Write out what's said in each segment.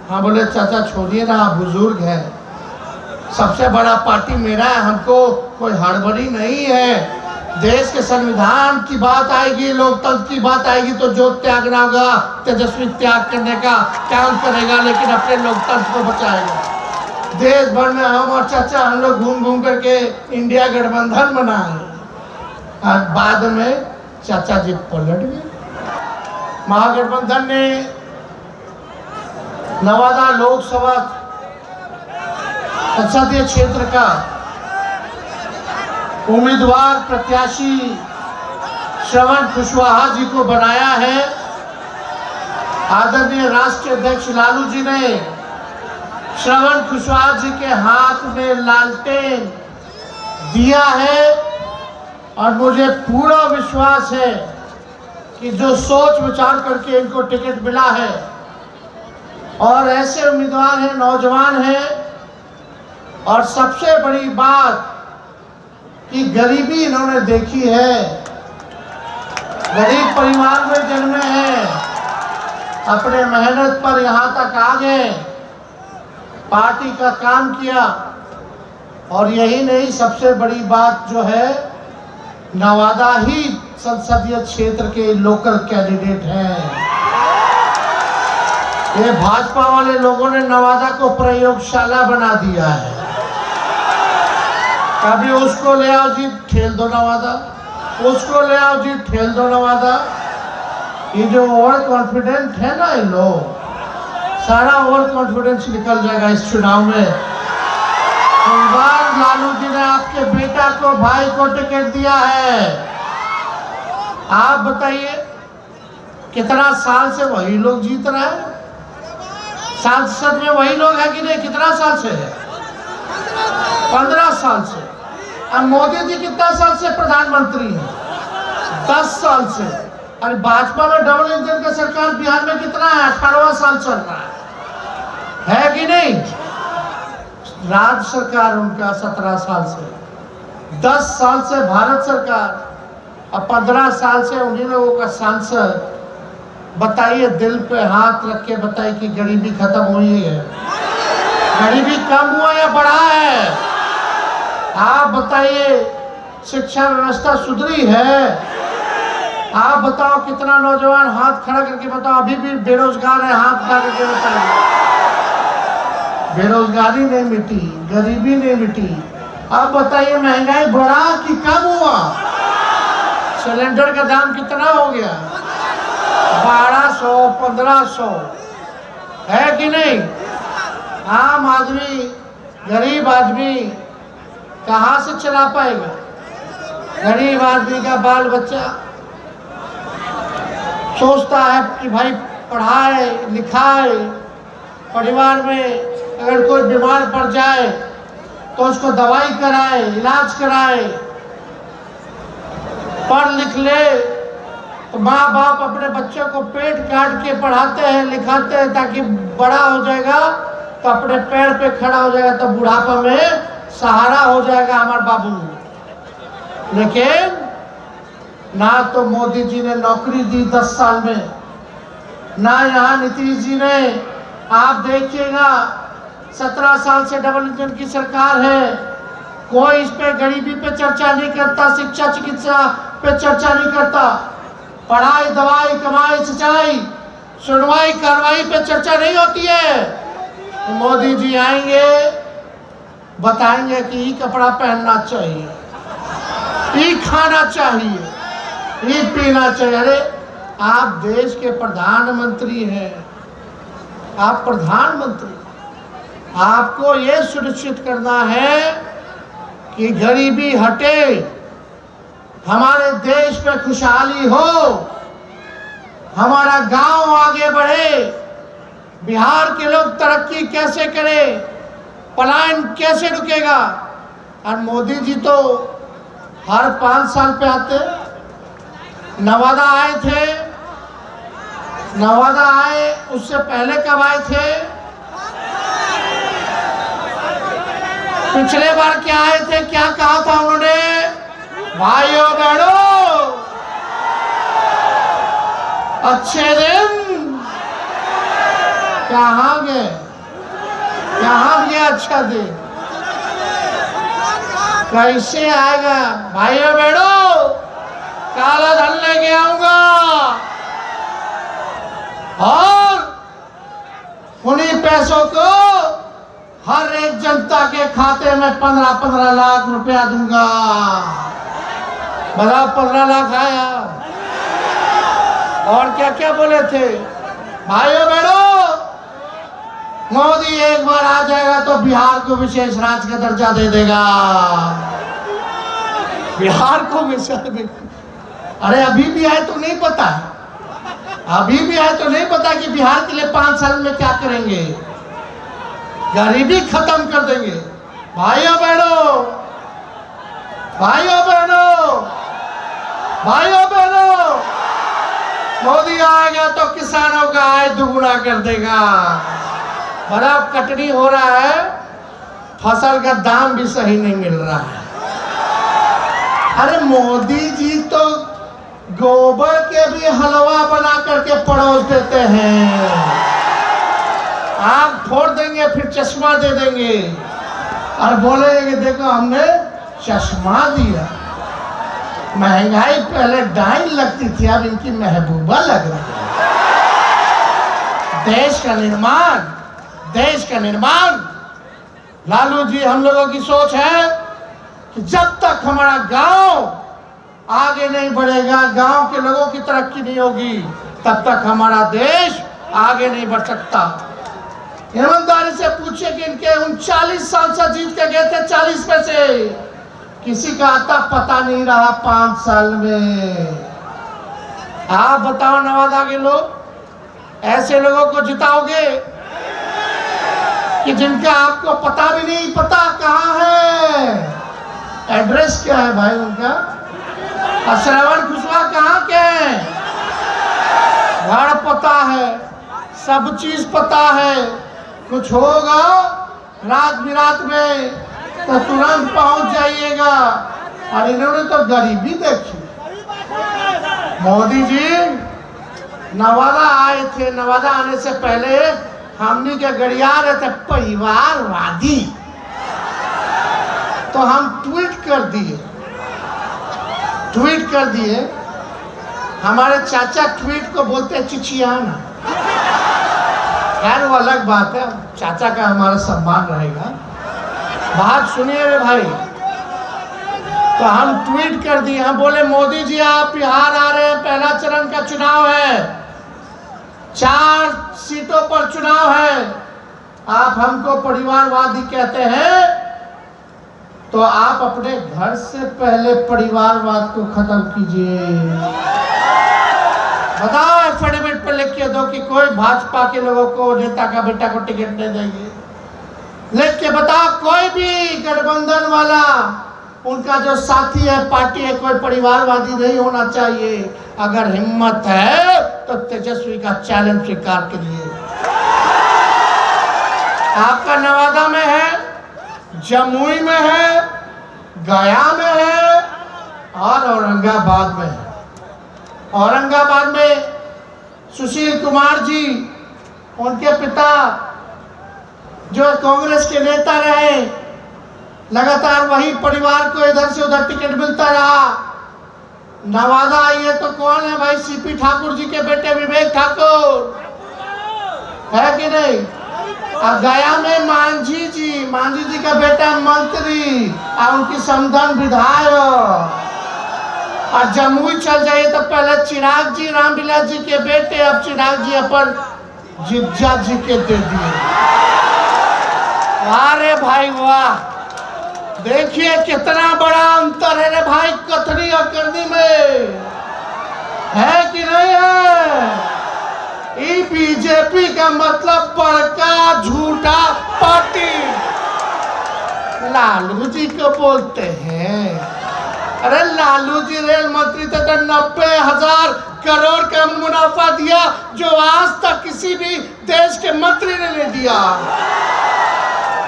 हाँ बोले चाचा छोड़िए ना, आप बुजुर्ग हैं, सबसे बड़ा पार्टी मेरा है, हमको कोई हड़बड़ी नहीं है। देश के संविधान की बात आएगी, लोकतंत्र की बात आएगी तो जो त्यागना होगा तेजस्वी त्याग करने का काम करेगा, लेकिन अपने लोकतंत्र को बचाएगा। देश भर में हम और चाचा हम लोग घूम घूम करके इंडिया गठबंधन बनाए और बाद में चाचा जी पलट गए। महागठबंधन ने नवादा लोकसभा संसदीय क्षेत्र का उम्मीदवार प्रत्याशी श्रवण कुशवाहा जी को बनाया है। आदरणीय राष्ट्रीय अध्यक्ष लालू जी ने श्रवण कुशवाहा जी के हाथ में लालटेन दिया है और मुझे पूरा विश्वास है कि जो सोच विचार करके इनको टिकट मिला है और ऐसे उम्मीदवार हैं, नौजवान हैं, और सबसे बड़ी बात कि गरीबी इन्होंने देखी है, गरीब परिवार में जन्मे हैं, अपने मेहनत पर यहाँ तक आ गए, पार्टी का काम किया। और यही नहीं, सबसे बड़ी बात जो है नवादा ही संसदीय क्षेत्र के लोकल कैंडिडेट हैं। ये भाजपा वाले लोगों ने नवादा को प्रयोगशाला बना दिया है। कभी उसको ले आओ जी ठेल दो नवादा, उसको ले आओ जी ठेल दो नवादा। ये जो ओवर कॉन्फिडेंट है ना, ये लोग सारा ओवर कॉन्फिडेंस निकल जाएगा इस चुनाव में। इस बार लालू जी ने आपके बेटा को, भाई को टिकट दिया है। आप बताइए कितना साल से वही लोग जीत रहे हैं, सांसद में वही लोग हैं कि नहीं? कितना साल से है? 15 साल से। अब मोदी जी कितना साल से प्रधानमंत्री हैं? 10 साल से। अरे भाजपा में डबल इंजन का सरकार बिहार में कितना है? 18वां साल चल रहा है कि नहीं? राज्य सरकार उनका 17 साल से, 10 साल से भारत सरकार, अब 15 साल से उन्हीं लोगों का सांसद। बताइए, दिल पे हाथ रख के बताइए कि गरीबी खत्म हुई है, गरीबी कम हुआ या बढ़ा है? आप बताइए, शिक्षा व्यवस्था सुधरी है? आप बताओ, कितना नौजवान हाथ खड़ा करके बताओ, अभी भी बेरोजगार है, हाथ खड़ा करके बताइए। बेरोजगारी नहीं मिटी, गरीबी नहीं मिटी। आप बताइए, महंगाई बढ़ा कि कम हुआ? सिलेंडर का दाम कितना हो गया? 1200, 1500 है कि नहीं? आम आदमी, गरीब आदमी कहाँ से चला पाएगा? गरीब आदमी का बाल बच्चा सोचता है कि भाई पढ़ाए लिखाए, परिवार में अगर कोई बीमार पड़ जाए तो उसको दवाई कराए, इलाज कराए, पढ़ लिख ले। तो माँ बाप अपने बच्चों को पेट काट के पढ़ाते हैं, लिखाते हैं, ताकि बड़ा हो जाएगा तो अपने पैर पे खड़ा हो जाएगा, तो बुढ़ापा में सहारा हो जाएगा हमारा बाबू। लेकिन ना तो मोदी जी ने नौकरी दी 10 साल में, ना यहाँ नीतीश जी ने। आप देखिएगा, 17 साल से डबल इंजन की सरकार है, कोई इस पे गरीबी पे चर्चा नहीं करता, शिक्षा चिकित्सा पे चर्चा नहीं करता, पढ़ाई दवाई कमाई सिंचाई सुनवाई कार्रवाई पे चर्चा नहीं होती है। तो मोदी जी आएंगे, बताएंगे कि ये कपड़ा पहनना चाहिए, ये खाना चाहिए, ये पीना चाहिए। अरे आप देश के प्रधानमंत्री हैं, आप प्रधानमंत्री, आपको ये सुनिश्चित करना है कि गरीबी हटे, हमारे देश में खुशहाली हो, हमारा गांव आगे बढ़े, बिहार के लोग तरक्की कैसे करें, पलायन कैसे रुकेगा। और मोदी जी तो हर 5 साल पे आते। नवादा आए थे, नवादा आए, उससे पहले कब आए थे? पिछले बार क्या आए थे, क्या कहा था उन्होंने? भाइयों बहनों, अच्छे दिन कहाँ गए? कहाँ गया अच्छा दिन? कैसे आएगा? भाइयों बहनों, काला धन लेके आऊंगा और उन्हीं पैसों को हर एक जनता के खाते में 15-15 लाख रुपया दूंगा। बताओ, 15 लाख आया? और क्या क्या बोले थे? भाइयों बहनों, मोदी एक बार आ जाएगा तो बिहार को विशेष राज्य का दर्जा दे देगा। बिहार को विशेष, अरे अभी भी है तो नहीं पता, अभी भी है तो नहीं पता कि बिहार के लिए 5 साल में क्या करेंगे। गरीबी खत्म कर देंगे। भाइयों बहनों, भाइयों बहनों, भाइयों बहनों, मोदी आएगा तो किसानों का आय दुगुना कर देगा। बड़ा कटनी हो रहा है, फसल का दाम भी सही नहीं मिल रहा है। अरे मोदी जी तो गोबर के भी हलवा बना करके परोस देते हैं। आग फोड़ देंगे, फिर चश्मा दे देंगे और बोलेंगे देखो हमने चश्मा दिया। महंगाई पहले डाइन लगती थी, अब इनकी महबूबा लग रही है। देश का निर्माण, देश का निर्माण, लालू जी, हम लोगों की सोच है कि जब तक हमारा गांव आगे नहीं बढ़ेगा, गांव के लोगों की तरक्की नहीं होगी, तब तक हमारा देश आगे नहीं बढ़ सकता। ईमानदारी से पूछिए कि इनके 39 साल से जीत के गए थे, 40 में से किसी का आता पता नहीं रहा 5 साल में। आप बताओ, नवादा के लोग ऐसे लोगों को जिताओगे कि जिनका आपको पता भी नहीं पता कहाँ है, एड्रेस क्या है भाई उनका? श्रवण कुशवाहा कहाँ के हैं? घर पता है, सब चीज पता है। कुछ होगा रात बिरात में तो तुरंत पहुंच जाइएगा। और इन्होंने तो गरीबी देखी। मोदी जी नवादा आए थे, नवादा आने से पहले हमनी के गड़िया रहे थे परिवारवादी, तो हम ट्वीट कर दिए। हमारे चाचा ट्वीट को बोलते हैं चिचियाना। खैर वो अलग बात है, चाचा का हमारा सम्मान रहेगा। बात सुनिए रे भाई, तो हम ट्वीट कर दिए, हम बोले मोदी जी आप बिहार आ रहे हैं, पहला चरण का चुनाव है, 4 सीटों पर चुनाव है, आप हमको परिवारवादी कहते हैं, तो आप अपने घर से पहले परिवारवाद को खत्म कीजिए। बताओ, एफिडेविट पे लिख के दो कि कोई भाजपा के लोगों को, नेता का बेटा को टिकट नहीं देंगे। लिख के बताओ, कोई भी गठबंधन वाला, उनका जो साथी है, पार्टी है, कोई परिवारवादी नहीं होना चाहिए। अगर हिम्मत है तो तेजस्वी का चैलेंज स्वीकार करिए। आपका नवादा में है, जमुई में है, गया में है और औरंगाबाद में है। औरंगाबाद में सुशील कुमार जी, उनके पिता जो कांग्रेस के नेता रहे, लगातार वही परिवार को इधर से उधर टिकट मिलता रहा। नवादा आइए तो कौन है भाई? सीपी ठाकुर जी के बेटे विवेक ठाकुर, है कि नहीं? और गया में मांझी जी का बेटा मंत्री और उनकी समधन विधायक। और जमुई चल जाइए तो पहले चिराग जी, रामविलास जी के बेटे, अब चिराग जी अपन जिज्जा जी के दे दिए। अरे भाई वाह, देखिए कितना बड़ा अंतर है रे भाई कथनी और करनी में, है कि नहीं है? ये बीजेपी का मतलब बड़का झूठा पार्टी। लालू जी को बोलते हैं, अरे लालू जी रेल मंत्री थे तो 90,000 करोड़ का मुनाफा दिया, जो आज तक किसी भी देश के मंत्री ने नहीं दिया।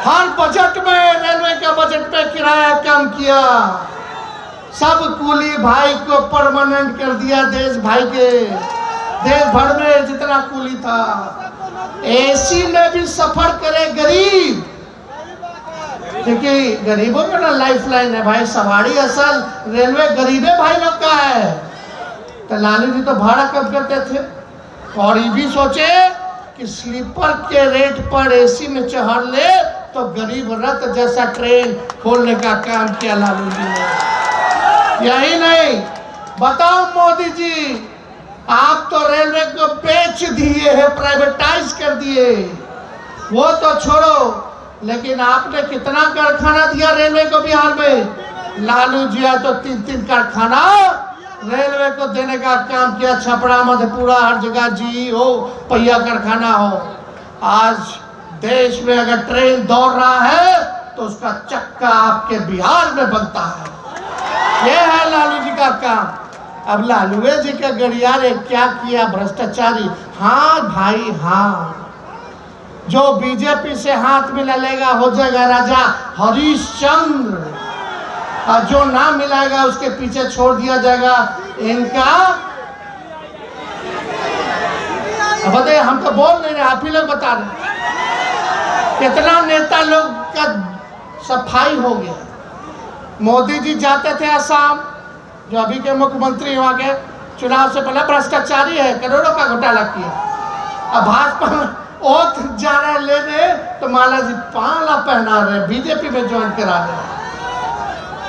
हर बजट में, रेलवे का बजट में किराया कम किया, सब कूली भाई को परमानेंट कर दिया। देश भाई के, देश भर में जितना कूली था एसी में भी सफर करे गरीब, क्योंकि गरीबों का ना लाइफ लाइन है भाई। सवारी असल रेलवे गरीबे भाई लोग का है। तो लालू जी तो भाड़ा कम करते थे और ये भी सोचे कि स्लीपर के रेट पर एसी में चढ़ ले तो गरीब रथ जैसा ट्रेन खोलने का काम किया लालू जी ने। यही नहीं, बताओ मोदी जी, आप तो रेलवे को बेच दिए हैं, प्राइवेटाइज कर दिए, वो तो छोड़ो, लेकिन आपने कितना कारखाना दिया रेलवे को बिहार में? लालू जी तो 3-3 कारखाना रेलवे को देने का काम किया। छपरा, मधेपुरा, हर जगह जी हो, पहिया कारखाना हो। आज देश में अगर ट्रेन दौड़ रहा है तो उसका चक्का आपके बिहार में बनता है। ये है लालू जी का काम। अब लालू जी का गरिया ने क्या किया? भ्रष्टाचारी। हाँ भाई हाँ, जो बीजेपी से हाथ मिला लेगा हो जाएगा राजा हरिश्चंद्र, और जो ना मिलाएगा उसके पीछे छोड़ दिया जाएगा इनका। अब बताइए, हम तो बोल नहीं रहे, आप ही लोग बता रहे कितना नेता लोग का सफाई हो गया। मोदी जी जाते थे असम, जो अभी के मुख्यमंत्री वहां के चुनाव से पहले भ्रष्टाचारी है, करोड़ों का घोटाला किया। अब भाजपा ओथ जा रहे लेने तो माला जी पाला पहना रहे, बीजेपी में ज्वाइन करा रहे।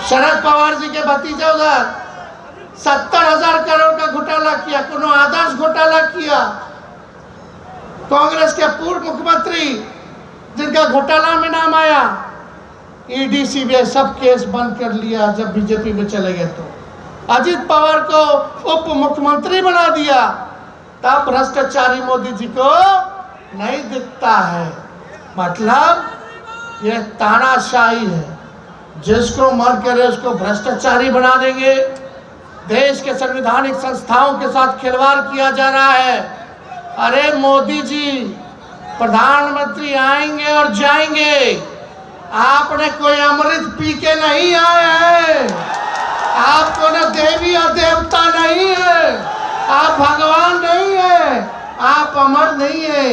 शरद पवार जी के भतीजे उधर 70,000 करोड़ का घोटाला किया, कोनो आदर्श घोटाला किया। कांग्रेस के पूर्व मुख्यमंत्री जिनका घोटाला में नाम आया, ईडी सीबीआई सब केस बंद कर लिया जब बीजेपी में चले गए। तो अजित पवार को उप मुख्यमंत्री बना दिया, तब भ्रष्टाचारी मोदी जी को नहीं दिखता है। मतलब ये तानाशाही है, जिसको मन करे उसको भ्रष्टाचारी बना देंगे। देश के संवैधानिक संस्थाओं के साथ खिलवाड़ किया जा रहा है। अरे मोदी जी, प्रधानमंत्री आएंगे और जाएंगे, आपने कोई अमृत पी के नहीं आए हैं। आपको न देवी और देवता नहीं है, आप भगवान नहीं है, आप अमर नहीं है।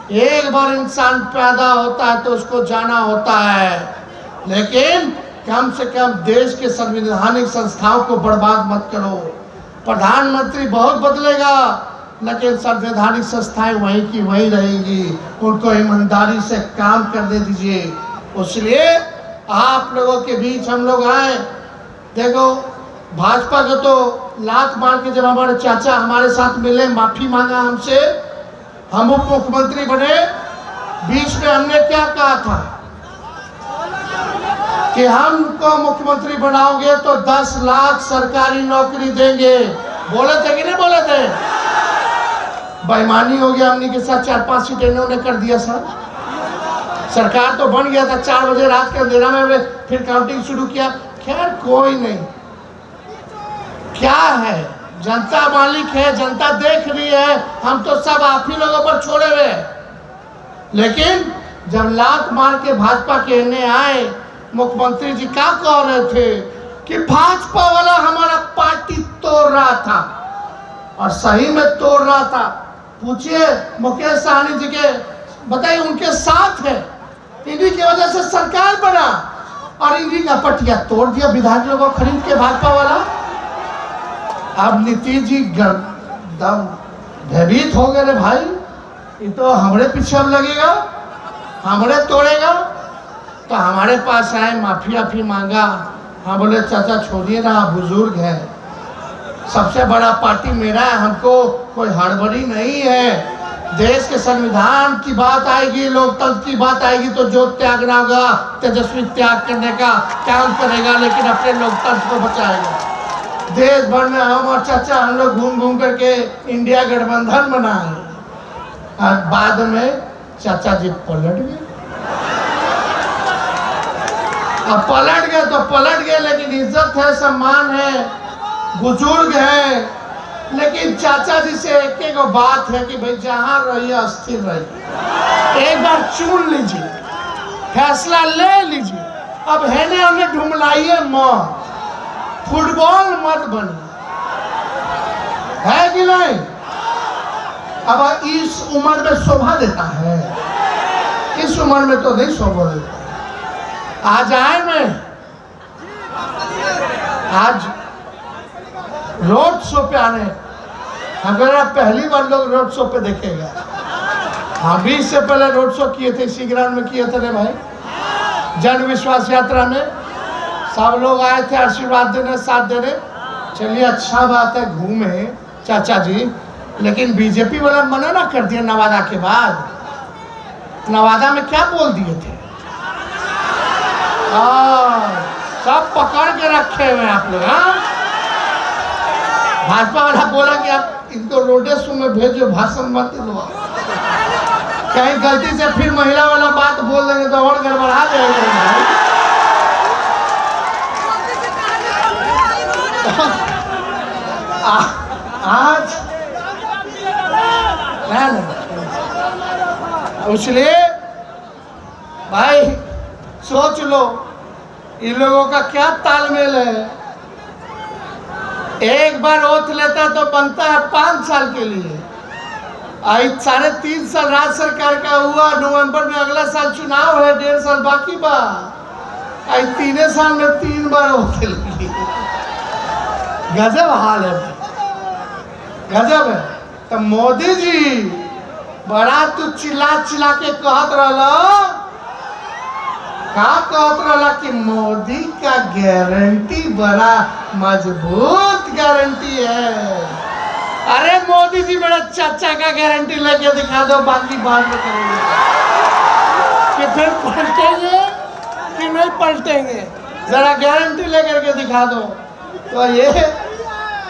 एक बार इंसान पैदा होता है तो उसको जाना होता है, लेकिन कम से कम देश के संवैधानिक संस्थाओं को बर्बाद मत करो। प्रधानमंत्री बहुत बदलेगा, लेकिन संवैधानिक संस्थाएं वहीं की वहीं रहेंगी। उनको ईमानदारी से काम करने दीजिए। इसलिए आप लोगों के बीच हम लोग आए। देखो, भाजपा को तो लात मार के जब हमारे चाचा हमारे साथ मिले, माफी मांगा हमसे, हम उप मुख्यमंत्री बने, बीच में हमने क्या कहा था कि हमको मुख्यमंत्री बनाओगे तो 10 लाख सरकारी नौकरी देंगे। बोले थे कि नहीं बोले थे? बेईमानी हो गया हमने के साथ। 4-5 सीटें इन्होंने कर दिया सर। सरकार तो बन गया था, 4 बजे रात के अंधेरा में फिर काउंटिंग शुरू किया। खैर कोई नहीं, क्या है, जनता मालिक है, जनता देख रही है। हम तो सब आप ही लोगों पर छोड़े हुए। लेकिन जब लात मार के भाजपा कहने आए, मुख्यमंत्री जी क्या कह रहे थे कि भाजपा वाला हमारा पार्टी तोड़ रहा था, और सही में तोड़ रहा था। पूछिए मुकेश सहनी जी के, बताइए, उनके साथ है, इन्हीं की वजह से सरकार बना, और इन्हीं का पटिया तोड़ दिया विधायक लोगों को खरीद के भाजपा वाला। अब नीतीश जी दम भयभीत हो गए, भाई ये तो हमारे पीछे अब लगेगा, हमारे तोड़ेगा। तो हमारे पास आए, माफी मांगा। हाँ बोले चाचा छोड़िए ना, बुजुर्ग है, सबसे बड़ा पार्टी मेरा है, हमको कोई हड़बड़ी नहीं है। देश के संविधान की बात आएगी, लोकतंत्र की बात आएगी तो जो त्यागना होगा तेजस्वी त्याग करने का काम करेगा, लेकिन अपने लोकतंत्र को बचाएगा। देश भर में हम और चाचा हम लोग घूम घूम करके इंडिया गठबंधन बनाए, और बाद में चाचा जी पलट गए। अब पलट गए तो पलट गए, लेकिन इज्जत है, सम्मान है, बुजुर्ग है। लेकिन चाचा जी से एक बात है कि भाई जहां रहिए अस्थिर रहिए, एक बार चुन लीजिए, फैसला ले लीजिए। अब हेने हमने ढुमलाइए मत, फुटबॉल मत बनिए, है कि नहीं? अब इस उम्र में शोभा देता है? इस उम्र में तो नहीं शोभा देता। आज आए मैं, आज रोड शो पे आने, अगर पहली बार लोग रोड शो पे देखेगा। हाँ, 20 से पहले रोड शो किए थे, इसी ग्राउंड में किए थे रे भाई, जन विश्वास यात्रा में सब लोग आए थे आशीर्वाद देने, साथ देने। चलिए अच्छा बात है, घूमे चाचा जी, लेकिन बीजेपी वाला मना ना कर दिया नवादा के बाद। नवादा में क्या बोल दिए थे? सब पकड़ के रखे हुए आप लोग। हाँ, भाजपा वाला बोला कि आप इनको रोडे शो में भेजो, भाषण मत दो, कहीं गलती से फिर महिला वाला बात बोल देंगे तो और गड़बड़ा जाएगा। आज इसलिए भाई सोच लो इन लोगों का क्या तालमेल है। एक बार ओथ लेता तो बनता है 5 साल के लिए। 3.5 साल राज्य सरकार का हुआ, नवंबर में अगला साल चुनाव है, 1.5 साल बाकी बा। 3 साल में 3 बार ओथ ली। गजब हाल है, गजब है। तो मोदी जी बड़ा तू चिल्ला चिल्ला के कहत रहला कि मोदी का गारंटी बड़ा मजबूत गारंटी है। अरे मोदी जी मेरा चाचा का गारंटी लेके दिखा दो, बाकी बाद में करेंगे। कि फिर पलटेंगे कि नहीं पलटेंगे, जरा गारंटी लेकर के दिखा दो। तो ये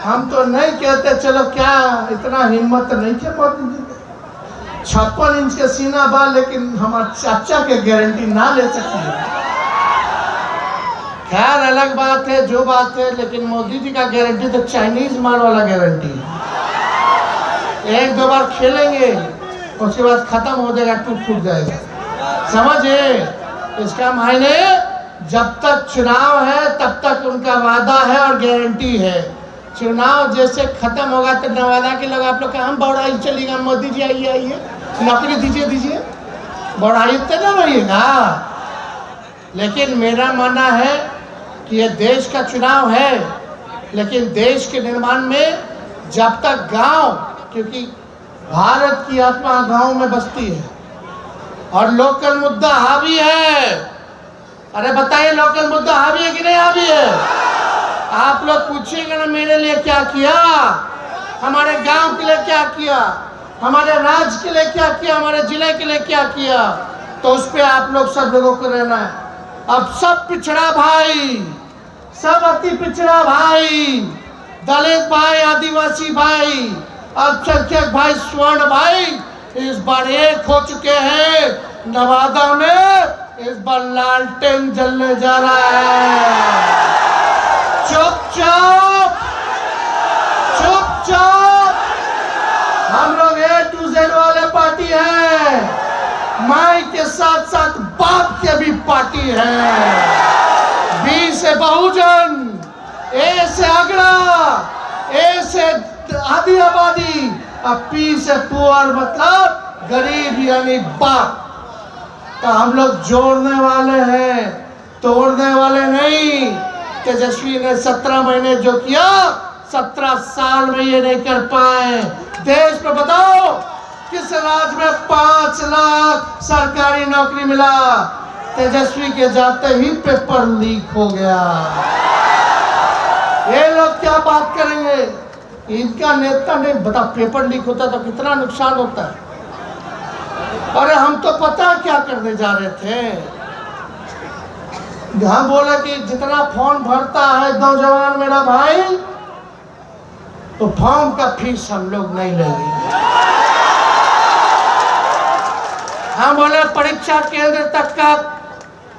हम तो नहीं कहते, चलो क्या इतना हिम्मत नहीं के मोदी जी, 56 इंच के सीना बा, लेकिन हमारे चाचा के गारंटी ना ले सकते। खैर अलग बात है, जो बात है, लेकिन मोदी जी का गारंटी तो चाइनीज माल वाला गारंटी है। 1-2 बार खेलेंगे, उसके बाद खत्म हो जाएगा, टूट जाएगा। समझे इसका मायने? जब तक चुनाव है तब तक उनका वादा है और गारंटी है। चुनाव जैसे खत्म होगा तो नवादा के लोग आप लोग का हम बौड़ाई चलेगा, मोदी जी आइए आइए, नौकरी दीजिए दीजिए, बौड़ाई तो ना रहिएगा। लेकिन मेरा मानना है कि ये देश का चुनाव है, लेकिन देश के निर्माण में जब तक गांव, क्योंकि भारत की आत्मा गांव में बसती है और लोकल मुद्दा हावी है। अरे बताइए, लोकल मुद्दा हावी है कि नहीं हावी है? आप लोग पूछिएगा ना मेरे लिए क्या किया, हमारे गांव के लिए क्या किया, हमारे राज्य के लिए क्या किया, हमारे जिले के लिए क्या किया, तो उस पे आप लोग सब लोगों को रहना है। अब सब पिछड़ा भाई, सब अति पिछड़ा भाई, दलित भाई, आदिवासी भाई, अल्पसंख्यक भाई, स्वर्ण भाई इस बार एक हो चुके हैं। नवादा में इस बार लालटेन जलने जा रहा है। चुपचाप चुपचाप, हम लोग A to Z वाले पार्टी है, माई के साथ साथ बाप के भी पार्टी है। B से बहुजन, A से अगड़ा, A से आदि आबादी, अब P से पुअर मतलब गरीब यानी बाप। तो हम लोग जोड़ने वाले हैं, तोड़ने वाले नहीं। तेजस्वी ने 17 महीने जो किया, 17 साल में ये नहीं कर पाए। देश में बताओ किस राज्य में 5 लाख सरकारी नौकरी मिला? तेजस्वी के जाते ही पेपर लीक हो गया। ये लोग क्या बात करेंगे? इनका नेता नहीं बता, पेपर लीक होता तो कितना नुकसान होता है। अरे हम तो पता क्या करने जा रहे थे, हम बोले कि जितना फॉर्म भरता है नौजवान मेरा भाई, तो फॉर्म का फीस हम लोग नहीं लेंगे। हम बोले परीक्षा केंद्र तक का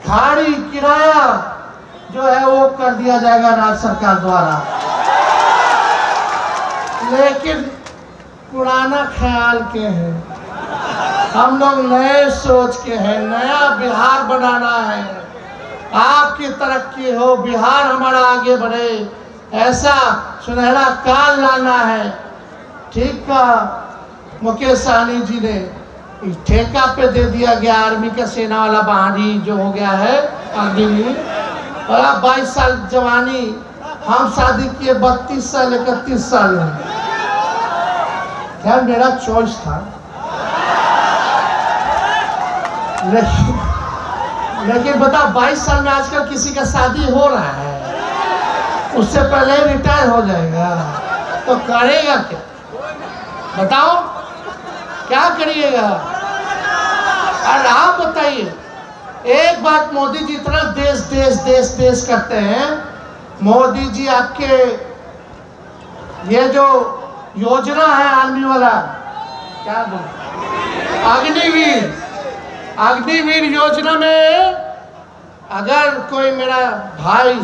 भाड़ी किराया जो है वो कर दिया जाएगा राज्य सरकार द्वारा। लेकिन पुराना ख्याल के हैं, हम लोग नए सोच के हैं, नया बिहार बनाना है, आपकी तरक्की हो, बिहार हमारा आगे बढ़े, ऐसा सुनहरा काल लाना है। ठीक का मुकेश सहनी जी ने ठेका पे दे दिया गया आर्मी का सेना वाला बहाली जो हो गया है अग्निवीर। और 22 साल जवानी, हम शादी किए 32 साल 31 साल में। क्या मेरा चॉइस था, लेकिन बता 22 साल में आजकल किसी का शादी हो रहा है, उससे पहले रिटायर हो जाएगा, तो करेगा क्या बताओ, क्या करिएगा? और आप बताइए, एक बात मोदी जी इतना देश देश देश देश करते हैं। मोदी जी आपके ये जो योजना है आर्मी वाला, क्या बोल, अग्निवीर, अग्निवीर योजना में अगर कोई मेरा भाई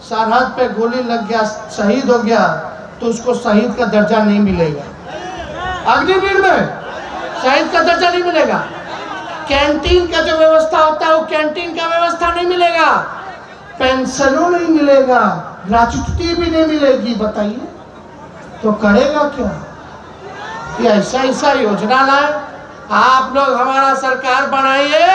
सरहद पे गोली लग गया, शहीद हो गया, तो उसको शहीद का दर्जा नहीं मिलेगा। अग्निवीर में शहीद का दर्जा नहीं मिलेगा। कैंटीन का जो व्यवस्था होता है वो कैंटीन का व्यवस्था नहीं मिलेगा, पेंशनों नहीं मिलेगा, ग्रेच्युटी भी नहीं मिलेगी। बताइए तो करेगा क्या? ये ऐसा ऐसा योजना लाए आप लोग, हमारा सरकार बनाइए,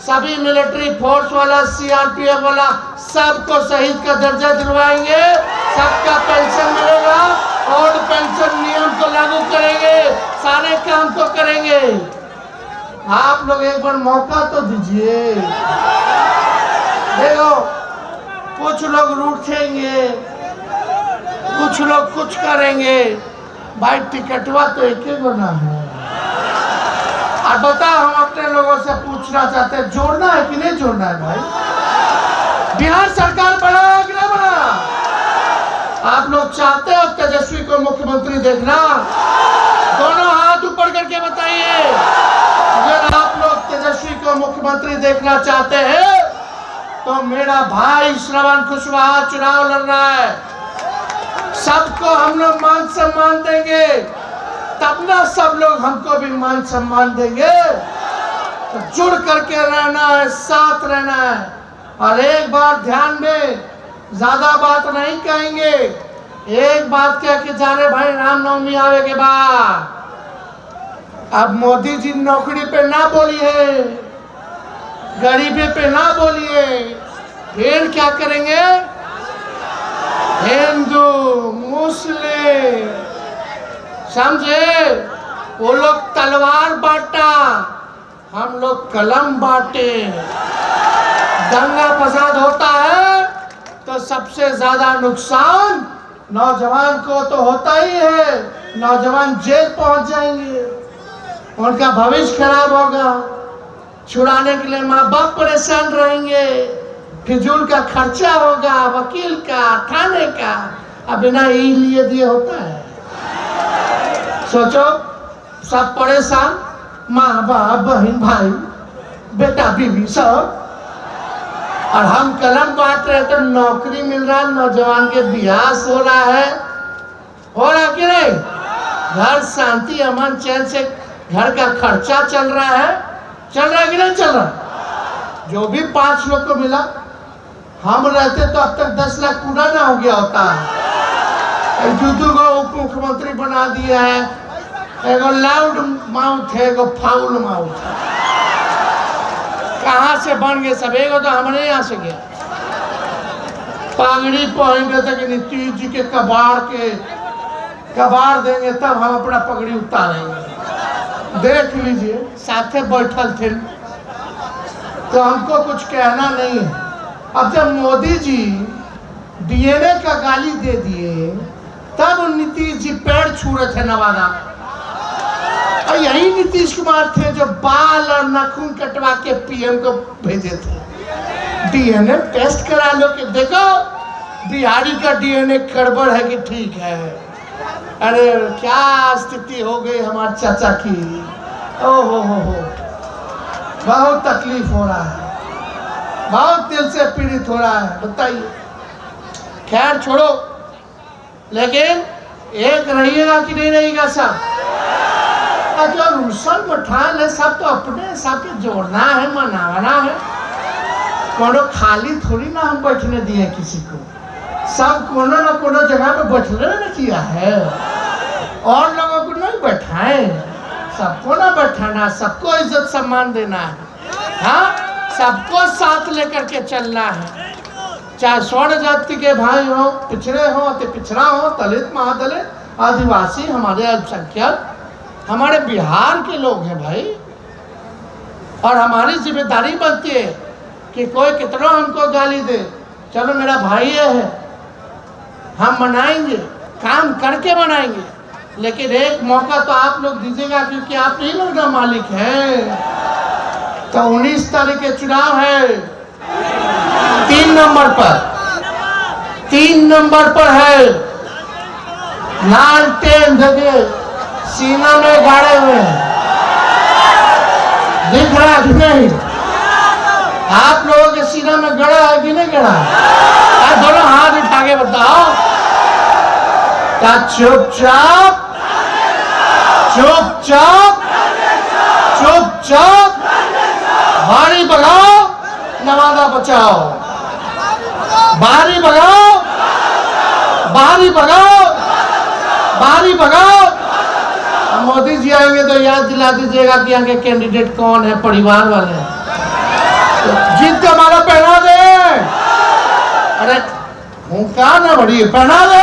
सभी मिलिट्री फोर्स वाला, सीआरपीएफ वाला, सबको शहीद का दर्जा दिलवाएंगे, सबका पेंशन मिलेगा, और पेंशन नियम को लागू करेंगे, सारे काम तो करेंगे। आप लोग एक बार मौका तो दीजिए। देखो कुछ लोग रूठेंगे, कुछ लोग कुछ करेंगे, भाई टिकटवा तो एक ही बना है। और बताओ, हम अपने लोगों से पूछना चाहते हैं, जोड़ना है कि नहीं जोड़ना है? भाई बिहार सरकार बना कि नहीं बना? आप लोग चाहते हो तेजस्वी को मुख्यमंत्री देखना? दोनों हाथ ऊपर करके बताइए, अगर आप लोग तेजस्वी को मुख्यमंत्री देखना चाहते हैं तो मेरा भाई श्रवण कुशवाहा चुनाव लड़ रहा है, सबको हम लोग मान सम्मान देंगे, तब ना सब लोग हमको भी मान सम्मान देंगे। तो जुड़ करके रहना है, साथ रहना है। और एक बार ध्यान में, ज्यादा बात नहीं कहेंगे, एक बात कह के जा रहे भाई, रामनवमी आवे के बाद अब मोदी जी नौकरी पे ना बोलिए, गरीबी पे ना बोलिए, फिर क्या करेंगे? हिंदू मुस्लिम, समझे? वो लोग तलवार बांटा, हम लोग कलम बांटे। दंगा फसाद होता है तो सबसे ज्यादा नुकसान नौजवान को तो होता ही है, नौजवान जेल पहुंच जाएंगे, उनका भविष्य खराब होगा, छुड़ाने के लिए माँ बाप परेशान रहेंगे, फिजूल का खर्चा होगा, वकील का, थाने का, अब बिना ही लिए दिए होता है। सोचो, सब परेशान, माँ बाप, बहन भाई, बेटा बीवी सब, और हम कलम बांट रहे तो नौकरी मिल रहा है, नौजवान के बियाह हो रहा है, हो रहा कि नहीं? घर शांति अमन चैन से घर का खर्चा चल रहा है, चल रहा है कि नहीं चल रहा? जो भी 5 लोग को मिला, हम रहते तो अब तक 10 लाख पूरा ना हो गया होता। दूधू को उप मुख्यमंत्री बना दिया है, एगो लाउड माउथ है, एगो फाउल माउथ है। कहाँ से बन गए सब? एगो तो हमारे यहाँ से गया, पगड़ी पहन तक नीतीश जी के कबाड़ देंगे तब हम अपना पगड़ी उतारेंगे। देख लीजिए, साथे बैठल थे, तो हमको कुछ कहना नहीं है। अब जब मोदी जी डीएनए का गाली दे दिए, तब नीतीश जी पैर छू रहे थे नवादा। और यही नीतीश कुमार थे जो बाल और नाखून कटवा के पीएम को भेजे थे। डीएनए टेस्ट करा लो कि देखो बिहारी का डीएनए गड़बड़ है कि ठीक है। अरे क्या स्थिति हो गई हमारे चाचा की, ओहो हो, बहुत तकलीफ हो रहा है, बहुत दिल से पीड़ित हो रहा है। बताइए, खैर छोड़ो, लेकिन एक रहिएगा कि नहीं रहिएगा सब? जो रूसल मठान है सब तो अपने सबके जोड़ना है, मनाना है, कोनो खाली थोड़ी ना हम बैठने दिए किसी को, सब कोनो ना कोनो जगह पे बैठने ना किया है, और लोगों को नहीं बैठाएं, सबको ना बैठाना, सबको इज्जत सम्मान देना है। हाँ, सबको साथ लेकर के चलना है। चाहे स्वर्ण जाति के भाई हो, पिछड़े हो, अति पिछड़ा हो, दलित, महादलित, आदिवासी, हमारे अल्पसंख्यक, हमारे बिहार के लोग हैं भाई। और हमारी जिम्मेदारी बनती है कि कोई कितना हमको गाली दे, चलो मेरा भाई है, हम मनाएंगे, काम करके मनाएंगे। लेकिन एक मौका तो आप लोग दीजिएगा, क्योंकि आप ही लोग ना मालिक हैं। तो 19 तारीख के चुनाव है, 3 नंबर पर है। लालटेन धगे सीना में गाड़े हुए हैं, दिख रहा है कि नहीं? आप लोगों के सीना में गड़ा है कि नहीं गड़ा? दोनों हाथ उठा के बताओ। क्या चुपचाप बारी बगाओ, नवादा बचाओ। बारी बगाओ, बारी बगाओ, बारी बगाओ। मोदी जी आएंगे तो याद दिला दीजिएगा कि यहाँ के कैंडिडेट कौन है, परिवार वाले हैं। तो जीत का माला पहना दे। अरे हुंकार ना बढ़ी, पहना दे।